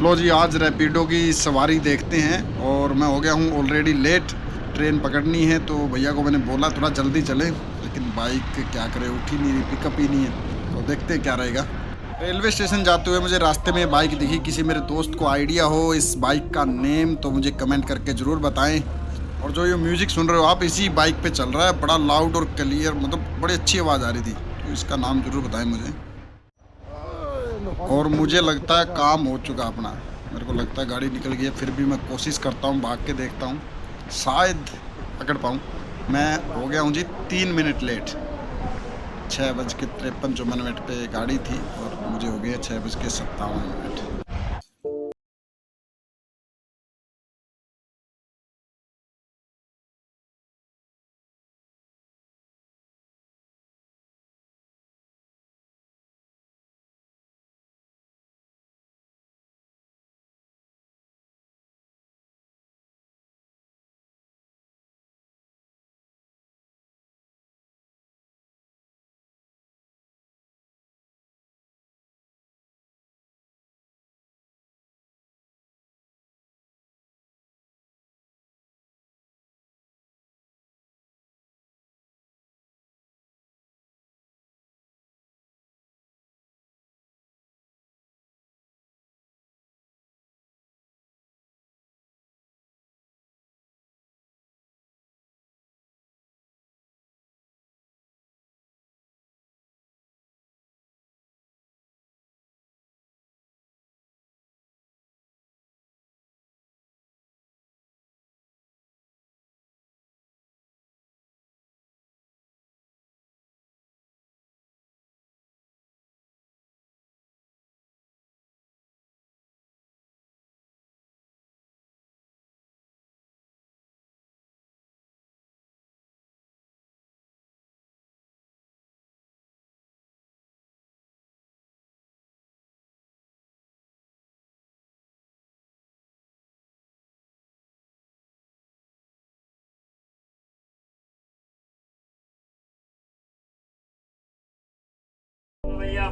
लो जी, आज रैपिडो की सवारी देखते हैं। और मैं हो गया हूँ ऑलरेडी लेट, ट्रेन पकड़नी है। तो भैया को मैंने बोला थोड़ा जल्दी चले, लेकिन बाइक क्या करे, उठ ही नहीं रही, पिकअप ही नहीं है। तो देखते हैं क्या रहेगा। रेलवे स्टेशन जाते हुए मुझे रास्ते में बाइक दिखी। किसी मेरे दोस्त को आइडिया हो इस बाइक का नेम तो मुझे कमेंट करके ज़रूर बताएं। और जो ये म्यूज़िक सुन रहे हो आप, इसी बाइक पे चल रहा है, बड़ा लाउड और क्लियर, मतलब बड़ी अच्छी आवाज़ आ रही थी। तो इसका नाम ज़रूर बताएं मुझे। और मुझे लगता है काम हो चुका अपना। मेरे को लगता है गाड़ी निकल गई है, फिर भी मैं कोशिश करता हूँ, भाग के देखता हूँ, शायद पकड़ पाऊँ। मैं हो गया हूँ जी 3 मिनट लेट। 6:53 पे गाड़ी थी और मुझे हो गया 6:57।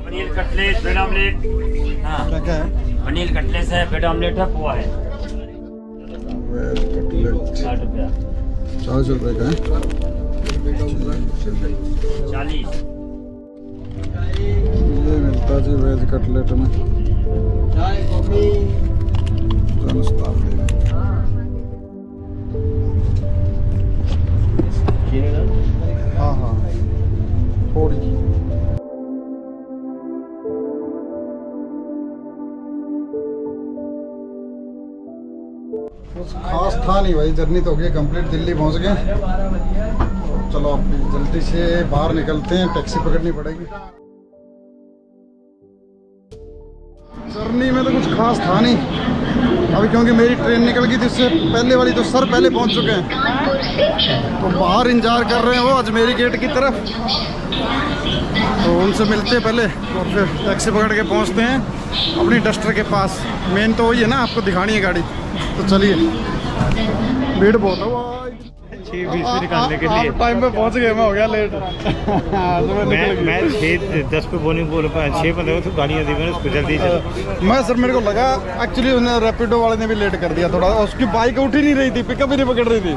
Paneer cutlet, bread omelette. हाँ, क्या क्या है? पनीर कटलेट है, ब्रेड ऑमलेट है, पोहा है। कटलेट 60 रुपया। 40 रुपये का है। 40। ये मिलता जी वेज कटलेट में। हाँ हाँ, थोड़ी। कुछ खास था नहीं भाई, जर्नी तो हो गई कंप्लीट, दिल्ली पहुंच गए। चलो अब जल्दी से बाहर निकलते हैं, टैक्सी पकड़नी पड़ेगी। जर्नी में तो कुछ खास था नहीं अभी, क्योंकि मेरी ट्रेन निकल गई थी, उससे पहले वाली तो सर पहले पहुंच चुके हैं। तो बाहर इंतजार कर रहे हैं वो अजमेरी गेट की तरफ, तो उनसे मिलते हैं पहले और फिर टैक्सी पकड़ के पहुंचते हैं अपनी डस्टर के पास। मेन तो वही है ना, आपको दिखानी है गाड़ी। तो चलिए, भीड़ बहुत है वो। 6:20 निकालने के लिए टाइम पे पहुंच गए, मैं हो गया लेट। मैं 6:10 पे बोल 6:15 तो गाड़ियाँ दी मैंने उसको जल्दी मैं सर, मेरे को लगा एक्चुअली उन्हें रैपिडो वाले ने भी लेट कर दिया थोड़ा। उसकी बाइक उठ ही नहीं रही थी, पिकअप ही नहीं पकड़ रही थी।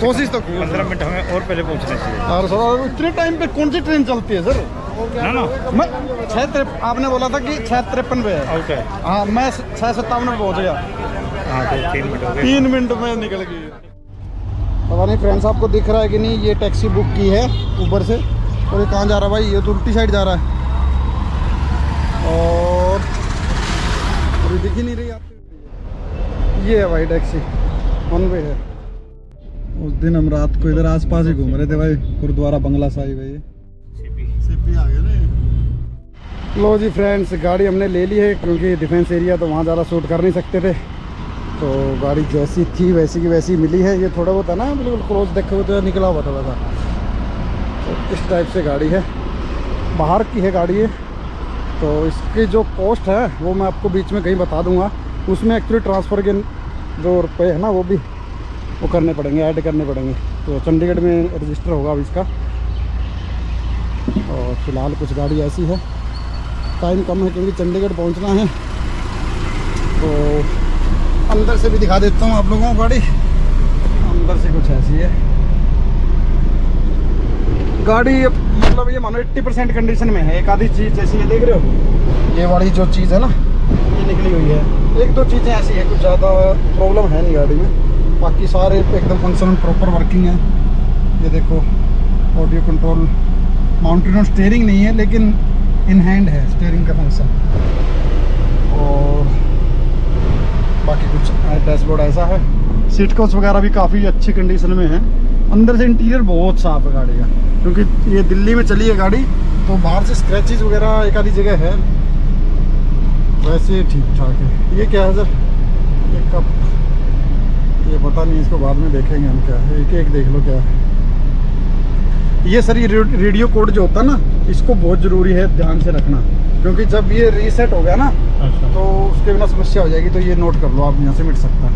कोशिश तो 15 मिनट हमें और पहले पहुँचना चाहिए। और सर उतने टाइम पे कौन सी ट्रेन चलती है सर? ना मैं 6:53, आपने बोला था कि 6:53 पे है। ओके, हाँ, मैं 6:57 में पहुंच गया। हाँ तो 3 मिनट हो गए। 3 मिनट में निकल गई। पता नहीं फ्रेंड्स आपको दिख रहा है कि नहीं, ये टैक्सी बुक की है ऊबर से। और ये कहाँ जा रहा है भाई? ये तो उल्टी साइड जा रहा है और अभी दिख ही नहीं रही आपको। ये है भाई टैक्सी, 1 वे है। उस दिन हम रात को इधर आसपास ही घूम रहे थे भाई, गुरुद्वारा बंगला साहिब है ये। सीपी आ गए ना। लो जी फ्रेंड्स, गाड़ी हमने ले ली है, क्योंकि डिफेंस एरिया तो वहाँ ज़्यादा शूट कर नहीं सकते थे। तो गाड़ी जैसी थी वैसी की वैसी मिली है। ये थोड़ा बहुत है ना, बिल्कुल क्लोज देखे हुए तो निकला हुआ था। तो इस टाइप से गाड़ी है, बाहर की है गाड़ी है। तो इसकी जो कॉस्ट है वो मैं आपको बीच में कहीं बता दूंगा। उसमें एक्चुअली ट्रांसफ़र के जो रुपये है ना, वो भी वो करने पड़ेंगे, ऐड करने पड़ेंगे। तो चंडीगढ़ में रजिस्टर होगा अब इसका। और फिलहाल कुछ गाड़ी ऐसी है, टाइम कम है क्योंकि चंडीगढ़ पहुंचना है। तो अंदर से भी दिखा देता हूँ आप लोगों को गाड़ी। अंदर से कुछ ऐसी है गाड़ी, मतलब ये मानो 80% कंडीशन में है। एक आधी चीज़ जैसी है, देख रहे हो ये वाली जो चीज़ है ना, ये निकली हुई है। एक दो चीज़ें ऐसी है, कुछ ज़्यादा प्रॉब्लम है नहीं गाड़ी में, बाकी सारे एकदम फंक्शनल प्रॉपर वर्किंग है। ये देखो ऑडियो कंट्रोल, माउंटेन स्टीयरिंग नहीं है लेकिन इन हैंड है स्टीयरिंग का फंक्शन। और बाकी कुछ डैशबोर्ड ऐसा है। सीट कवर्स वगैरह भी काफ़ी अच्छी कंडीशन में है। अंदर से इंटीरियर बहुत साफ है गाड़ी का, क्योंकि ये दिल्ली में चली है गाड़ी, तो बाहर से स्क्रैचेस वगैरह एक आधी जगह है, वैसे ठीक ठाक है। ये क्या है सर? ये कप, ये पता नहीं, इसको बाद में देखेंगे हम क्या है। एक एक देख लो क्या है ये सर। ये रेडियो कोड जो होता है ना, इसको बहुत ज़रूरी है ध्यान से रखना, क्योंकि जब ये रीसेट हो गया ना तो उसके बिना समस्या हो जाएगी। तो ये नोट कर लो आप, यहाँ से मिट सकता है।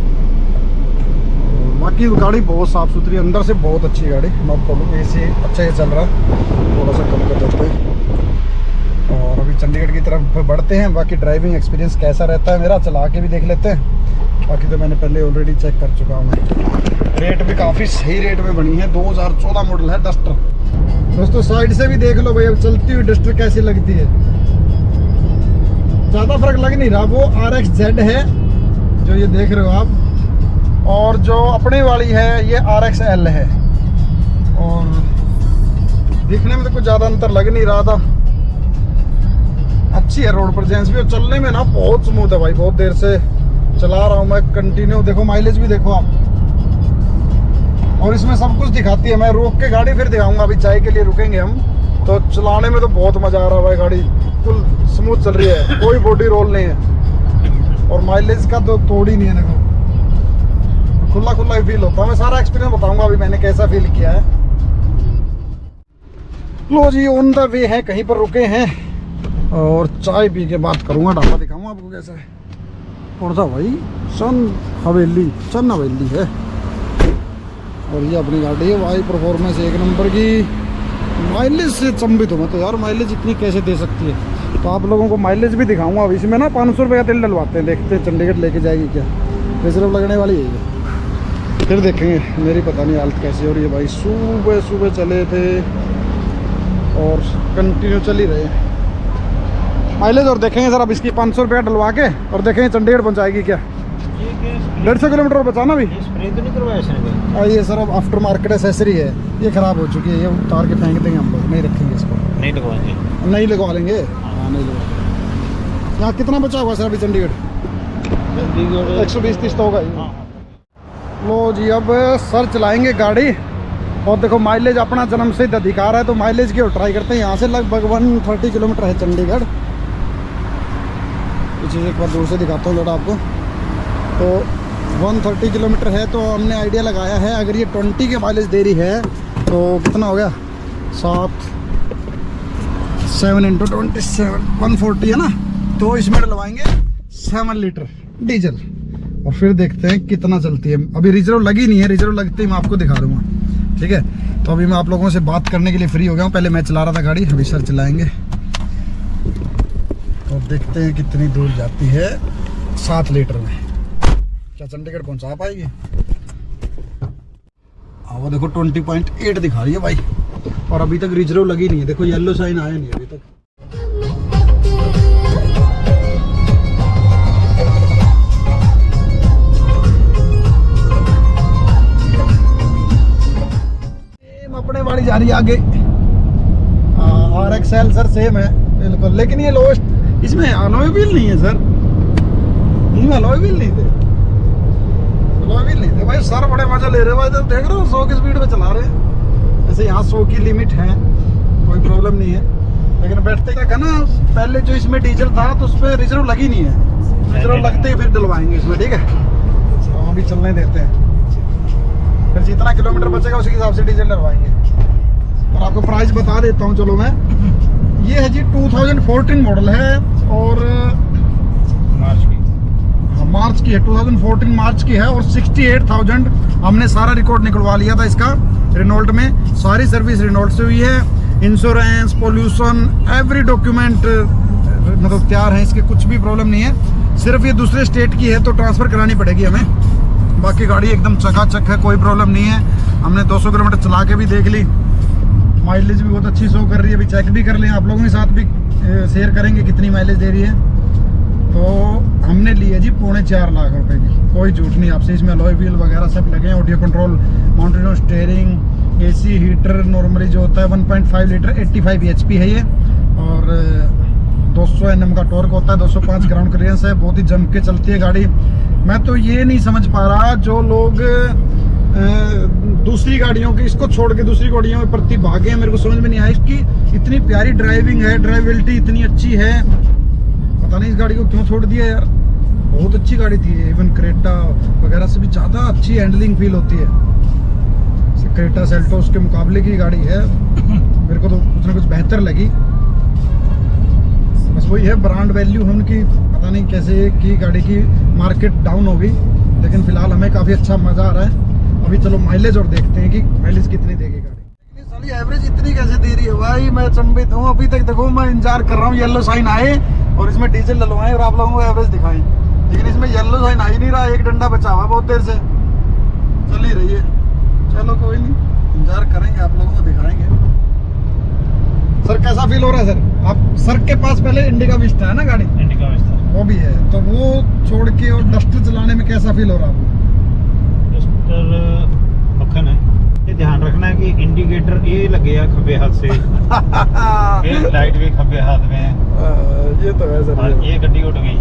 बाकी गाड़ी बहुत साफ़ सुथरी, अंदर से बहुत अच्छी गाड़ी। नो प्रॉब्लम, एसी अच्छा ही चल रहा है, थोड़ा सा कम कर देते हैं। और अभी चंडीगढ़ की तरफ बढ़ते हैं। बाकी ड्राइविंग एक्सपीरियंस कैसा रहता है मेरा, चला के भी देख लेते हैं। बाकी तो मैंने पहले ऑलरेडी चेक कर चुका हूँ मैं। रेट भी काफ़ी सही रेट में बनी है, 2014 मॉडल है डस्टर। दोस्तों साइड से भी देख लो भाई, अब चलती हुई डस्टर कैसी लगती है। ज़्यादा फर्क लग नहीं रहा। वो RXZ है जो ये देख रहे हो आप, और जो अपने वाली है ये RXL है। और दिखने में तो कुछ ज़्यादा अंतर लग नहीं रहा था। अच्छी है रोड पर जेंस भी, और चलने में ना बहुत स्मूथ है भाई। बहुत देर से चला रहा हूँ मैं कंटिन्यू। देखो माइलेज भी देखो आप, और इसमें सब कुछ दिखाती है। मैं रोक के गाड़ी फिर दिखाऊंगा, अभी चाय के लिए रुकेंगे हम। तो चलाने में तो बहुत मज़ा आ रहा है भाई, गाड़ी फुल स्मूथ चल रही है, कोई बॉडी रोल नहीं है। और माइलेज का तो तोड़ ही नहीं है, देखो खुला खुला ही फील होता है। मैं सारा एक्सपीरियंस बताऊंगा अभी मैंने कैसा फील किया है। लो जी ऑन द वे है, कहीं पर रुके हैं और चाय पी के बात करूंगा। ढाबा दिखाऊंगा आपको कैसा है। और सा भाई सन हवेली है। और ये अपनी गाड़ी है, वाई परफॉर्मेंस एक नंबर की। माइलेज से चंबित हूँ मैं तो यार, माइलेज इतनी कैसे दे सकती है। तो आप लोगों को माइलेज भी दिखाऊंगा। अब इसमें ना 500 रुपये का तेल डलवाते हैं, देखते हैं चंडीगढ़ लेके जाएगी क्या। रिजर्व लगने वाली है ये, फिर देखेंगे। मेरी पता नहीं हालत कैसी हो रही है भाई। सुबह सुबह चले थे और कंटिन्यू चल ही रहे हैं। माइलेज और देखेंगे सर अब इसकी 500 रुपये डलवा के, और देखेंगे चंडीगढ़ पहुँचाएगी क्या। 150 किलोमीटर और बचाना भी। स्प्रे तो नहीं करवाया? ये सर अब आफ्टर मार्केट एसेसरी है, ये ख़राब हो चुकी है, ये उतार के फेंक देंगे हम लोग, नहीं रखेंगे इसको। नहीं लगवाएंगे? नहीं लगवा लेंगे। हाँ नहीं लगवा। यहाँ कितना बचा हुआ सर अभी चंडीगढ़? 120-130 तो होगा ही। लो जी अब सर चलाएंगे गाड़ी, और देखो माइलेज अपना जन्म से अधिकार है, तो माइलेज की ट्राई करते हैं। यहाँ से लगभग 130 किलोमीटर है चंडीगढ़। ये चीज़ एक बार दूर से दिखाता हूँ थोड़ा आपको। तो 130 किलोमीटर है, तो हमने आइडिया लगाया है अगर ये 20 के माइलेज दे रही है तो कितना हो गया, 7 × 27 140 है ना। तो इसमें डलवाएंगे 7 लीटर डीजल, और फिर देखते हैं कितना चलती है। अभी रिजर्व लगी नहीं है, रिजर्व लगते ही मैं आपको दिखा दूंगा, ठीक है। तो अभी मैं आप लोगों से बात करने के लिए फ्री हो गया हूँ। पहले मैं चला रहा था गाड़ी, अभी सर चलाएंगे, तो देखते हैं कितनी दूर जाती है। 7 लीटर में क्या चंडीगढ़ पहुंचा पाएगी? वो देखो 20.8 दिखा रही है भाई, और अभी तक रिजर्व लगी नहीं है। देखो येलो साइन आया नहीं अभी तक। अपने वाली जा रही है आगे। RXL सर सेम है बिल्कुल, लेकिन ये लोएस्ट, इसमें अलॉय व्हील नहीं है सर। इसमें अलॉय व्हील नहीं थे, भाई। सर बड़े मजा ले रहे हो भाई, तो देख रहे हो 100 की स्पीड में चला रहे हैं। जैसे यहाँ 100 की लिमिट है, कोई प्रॉब्लम नहीं है। लेकिन बैठते क्या ना, पहले जो इसमें डीजल था तो उस पर रिजर्व लगी नहीं है। रिजर्व लगते ही फिर डलवाएंगे इसमें, ठीक है। तो अभी चलने देते हैं, फिर जितना किलोमीटर बचेगा उसी हिसाब से डीजल डलवाएंगे। और आपको प्राइस बता देता हूँ चलो मैं। ये है जी 2014 मॉडल है, और मार्च की है, 2014 मार्च की है। और 68,000 हमने सारा रिकॉर्ड निकलवा लिया था इसका रेनॉल्ट में। सारी सर्विस रेनॉल्ट से हुई है। इंश्योरेंस, पोल्यूशन, एवरी डॉक्यूमेंट मतलब तैयार है इसके, कुछ भी प्रॉब्लम नहीं है। सिर्फ ये दूसरे स्टेट की है तो ट्रांसफ़र करानी पड़ेगी हमें। बाकी गाड़ी एकदम चकाचक है, कोई प्रॉब्लम नहीं है। हमने 200 किलोमीटर चला के भी देख ली, माइलेज भी बहुत अच्छी शो कर रही है। अभी चेक भी कर लें, आप लोगों के साथ भी शेयर करेंगे कितनी माइलेज दे रही है। तो हमने ली है जी 4.25 लाख रुपए की, कोई झूठ नहीं आपसे। इसमें अलॉय व्हील वगैरह सब लगे हैं, audio control, mounted on steering, AC, heater normally जो होता है। 1.5 लीटर 85 HP है ये, और 200 Nm का टॉर्क होता है, 205 ग्राउंड क्लियरेंस है। बहुत ही जम के चलती है गाड़ी। मैं तो ये नहीं समझ पा रहा, जो लोग दूसरी गाड़ियों की इसको छोड़ के दूसरी गाड़ियों में प्रति भागे हैं, मेरे को समझ में नहीं आया। इसकी इतनी प्यारी ड्राइविंग है, ड्राइवेबिलिटी इतनी अच्छी है, पता नहीं इस गाड़ी को क्यों छोड़ दिया यार। बहुत अच्छी गाड़ी थी, इवन क्रेटा वगैरह से भी ज़्यादा अच्छी हैंडलिंग फील होती है। क्रेटा सेल्टोस के मुकाबले की गाड़ी है, मेरे को तो कुछ ना कुछ बेहतर लगी। बस वही है, ब्रांड वैल्यू उनकी पता नहीं कैसे की गाड़ी की मार्केट डाउन हो गई, लेकिन फिलहाल हमें काफ़ी अच्छा मज़ा आ रहा है। अभी चलो माइलेज और देखते हैं कि माइलेज कितनी देगी गाड़ी। साली एवरेज इतनी कैसे दे रही है भाई, मैं चंबित हूँ। अभी तक देखो मैं इंतजार कर रहा हूँ येलो साइन आए और इसमें डीजल डलवाएं और आप लोगों को एवरेज दिखाएं, लेकिन इसमें येलो साइन आ ही नहीं रहा। एक डंडा बचा हुआ बहुत देर से, चल ही रही है। चलो कोई नहीं, इंतजार करेंगे, आप लोगों को दिखाएंगे। सर कैसा फील हो रहा है सर? आप सर के पास पहले इंडिका विस्टा है ना गाड़ी? इंडिका विस्टा वो भी है, तो वो छोड़ के और डस्टर चलाने में कैसा फील हो रहा है आपको? मक्खन है। ये ध्यान रखना है कि इंडिकेटर ये लगे है खब्बे हाथ से, ये लाइट भी खब्बे हाथ में है। ये तो है सर। और ये गड्डी उठ गई,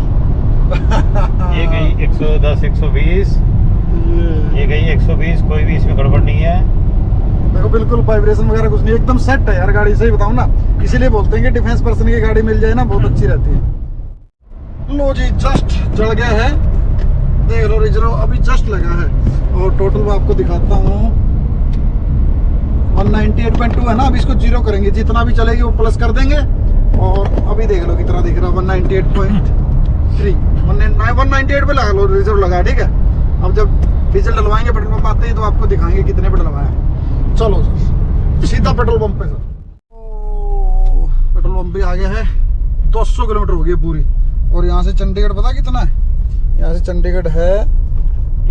ये गई 110 120, ये गई 120, कोई भी इसमें गड़बड़ नहीं है। देखो बिल्कुल वाइब्रेशन वगैरह कुछ नहीं, एकदम सेट है यार गाड़ी। सही बताऊं ना, इसीलिए बोलते हैं कि डिफेंस पर्सन की गाड़ी मिल जाए ना बहुत अच्छी रहती है। लो जी जस्ट जल गया है, देख लो रिजर्व अभी जस्ट लगा है। और टोटल मैं आपको दिखाता हूँ, 198.2 है ना। अब इसको 0 करेंगे, जितना भी चलेगी वो प्लस कर देंगे। और अभी देख लो कितना दिख रहा है, 198.3, 198 पे लगा लो, रिजर्व लगा, ठीक है। अब जब डीजल डलवाएंगे, पेट्रोल पंप आते हैं तो आपको दिखाएंगे कितने पे डलवाया। चलो सीधा पेट्रोल पंप पे सर। पेट्रोल पंप भी आ गया है, 200 किलोमीटर हो गई पूरी। और यहाँ से चंडीगढ़ पता कितना है? यहाँ से चंडीगढ़ है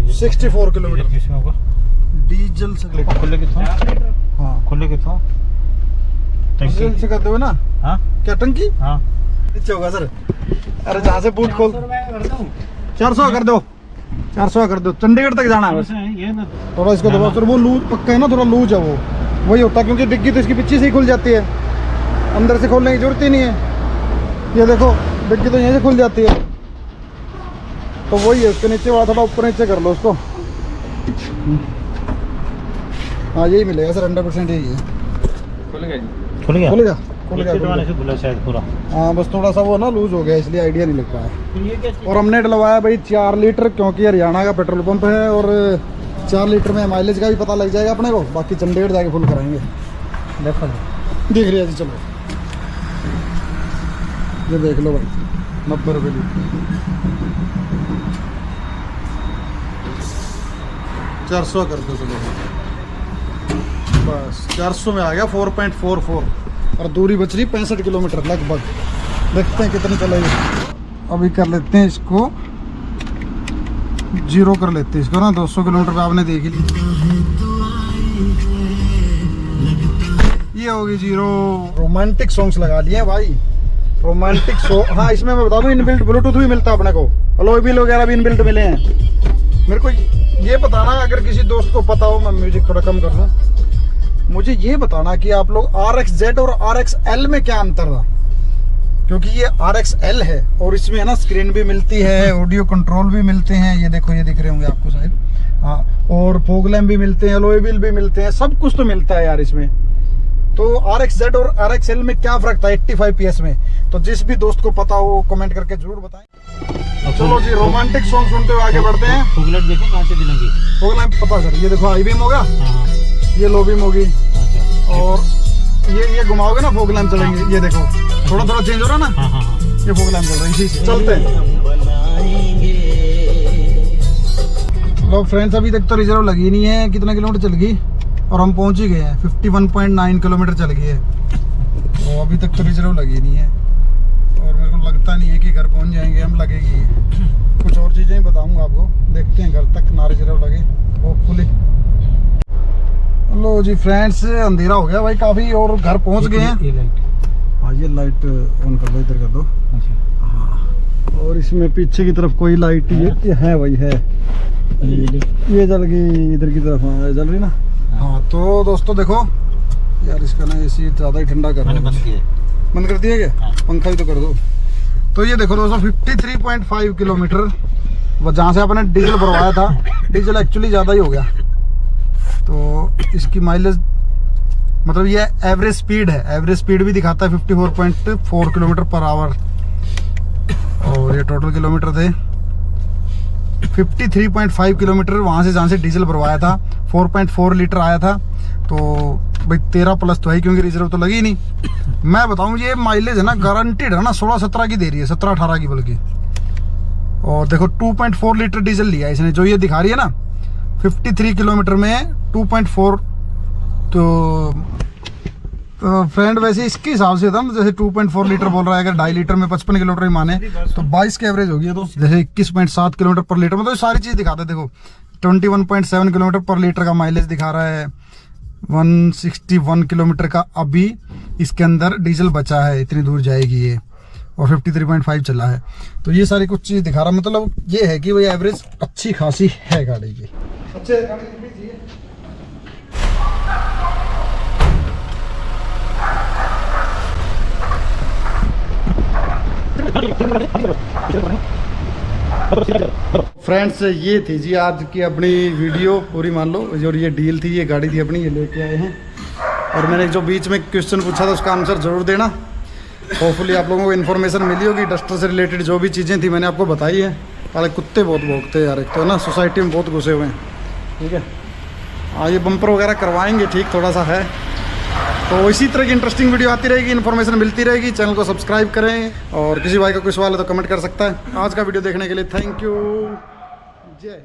64 किलोमीटर। डीजल से खुले कितों? हाँ खुले कितों? डीजल से करते हुए ना। हाँ क्या टंकी? हाँ नीचे होगा सर। अरे जहाँ से बूट खोल 400 कर दो, 400 कर दो, चंडीगढ़ तक जाना है बस। थोड़ा इसको दबाओ सर, वो लूज पक्का है ना, थोड़ा लूज है वो, वही होता है। क्योंकि डिग्गी तो इसकी पीछे से ही खुल जाती है, अंदर से खोलने की जरूरत ही नहीं है। ये देखो डिग्गी तो यहीं से खुल जाती है, तो वही है। उसके नीचे वाला थोड़ा ऊपर नीचे कर लो उसको। हाँ यही मिलेगा सर, 100% यही है। खुल गया खुलेगा से खुला शायद पूरा। हाँ बस थोड़ा सा वो ना लूज हो गया, इसलिए आइडिया नहीं लग पाया। और हमने डलवाया भाई 4 लीटर, क्योंकि हरियाणा का पेट्रोल पंप है और 4 लीटर में माइलेज का भी पता लग जाएगा अपने को। बाकी चंडीगढ़ जाके फुल कराएंगे। देखो दिख रही है जी, चलो ये देख लो भाई, 90 रुपये लीटर, 400 कर दो चलो बस। 400 में आ गया 4.44 और दूरी बच रही 65 किलोमीटर लगभग। देखते हैं कितनी चलेगी। अभी कर लेते हैं इसको 0 कर लेते हैं इसको ना। 200 किलोमीटर पे आपने देख ली, ये होगी 0। रोमांटिक सॉन्ग्स लगा लिए भाई, रोमांटिक सॉन्ग। हाँ इसमें मैं बता दूं, इनबिल्ट ब्लूटूथ भी मिलता है अपने को, अलॉय व्हील वगैरह भी इनबिल्ट मिले हैं। मेरे को ये बताना, अगर किसी दोस्त को पता हो, मैं म्यूजिक थोड़ा कम कर लूँ, मुझे ये बताना कि आप लोग RXZ और RXL में क्या अंतर था। क्योंकि ये RXL है और इसमें है ना स्क्रीन भी मिलती है, ऑडियो कंट्रोल भी मिलते हैं, ये देखो ये दिख रहे होंगे आपको शायद। हाँ और फॉग लैम्प भी मिलते हैं, अलॉय व्हील भी मिलते हैं, सब कुछ तो मिलता है यार इसमें। तो RXZ और RXL में क्या फर्क था 85 PS में? तो जिस भी दोस्त को पता हो कमेंट करके जरूर बताएं। चलो जी रोमांटिक सॉन्ग सुनते हुए आगे बढ़ते हैं। फॉग लाइट देखो कहाँ से मिलेंगी? फॉग लैम्प पता सर, ये देखो हाई बीम होगा, ये लो बीम होगी, और ये घुमाओगे ना फॉग लैम्प चलेंगे। ये देखो थोड़ा थोड़ा चेंज हो रहा है ना, ये फॉग लैम्प चल रहा है, इसी से चलते हैं। लो फ्रेंड्स अभी तक तो रिजर्व लगी नहीं है, कितना किलोमीटर चल गई और हम पहुंच ही गए हैं। 51.9 किलोमीटर चल गई है, तो अभी तक तो रिजर्व लगी नहीं है और मेरे को लगता नहीं है कि घर पहुंच जाएंगे हम, लगेगी। दिखाऊंगा आपको। देखते हैं घर तक ना रिजर्व लगे होपफुली। लो जी फ्रेंड्स, अंधेरा हो गया भाई काफ़ी और घर पहुंच गए हैं। हाँ ये लाइट ऑन कर दो, इधर कर दो। हाँ, और इसमें पीछे की तरफ कोई लाइट ये है भाई है, ये जल गई इधर की तरफ। हाँ जल रही ना। हाँ तो दोस्तों देखो यार, इसका ना एसी ज़्यादा ही ठंडा कर रहा है। बंद कर दिया क्या? पंखा भी तो कर दो। तो ये देखो दोस्तों 53.5 किलोमीटर जहाँ से अपने डीजल भरवाया था, डीजल एक्चुअली ज़्यादा ही हो गया। तो इसकी माइलेज मतलब ये एवरेज स्पीड है, एवरेज स्पीड भी दिखाता है 54.4 किलोमीटर पर आवर। और ये टोटल किलोमीटर थे 53.5 किलोमीटर वहाँ से जहाँ से डीजल भरवाया था। 4.4 लीटर आया था। तो भाई 13 प्लस तो है क्योंकि रिजर्व तो लगी ही नहीं। मैं बताऊँ ये माइलेज है ना गारंटीड है ना 16-17 की दे रही है, 17-18 की बल्कि। और देखो 2.4 लीटर डीजल लिया इसने, जो ये दिखा रही है ना 53 किलोमीटर में 2.4। तो फ्रेंड वैसे इसके हिसाब से था जैसे 2.4 लीटर बोल रहा है, अगर 2.5 लीटर में 55 किलोमीटर ही माने तो 22 की एवरेज होगी। तो जैसे 21.7 किलोमीटर पर लीटर में तो सारी चीज़ दिखाते। देखो 21.7 किलोमीटर पर लीटर का माइलेज दिखा रहा है। 161 किलोमीटर का अभी इसके अंदर डीजल बचा है, इतनी दूर जाएगी ये। और 53.5 चला है। तो ये सारी कुछ चीज़ दिखा रहा, मतलब ये है कि भाई एवरेज अच्छी खासी है गाड़ी की। अच्छे फ्रेंड्स ये थी जी आज की अपनी वीडियो पूरी मान लो। जो ये डील थी, ये गाड़ी थी अपनी, ये लेके आए हैं। और मैंने जो बीच में क्वेश्चन पूछा था उसका आंसर ज़रूर देना। होपफुली आप लोगों को इन्फॉर्मेशन मिली होगी। डस्टर से रिलेटेड जो भी चीज़ें थी मैंने आपको बताई है। अरे कुत्ते बहुत भौंकते हैं यार, एक तो ना सोसाइटी में बहुत घुसे हुए हैं। ठीक है, हाँ ये बम्पर वगैरह करवाएंगे ठीक, थोड़ा सा है। तो इसी तरह की इंटरेस्टिंग वीडियो आती रहेगी, इन्फॉर्मेशन मिलती रहेगी। चैनल को सब्सक्राइब करें और किसी भाई का कोई सवाल है तो कमेंट कर सकता है। आज का वीडियो देखने के लिए थैंक यू। जय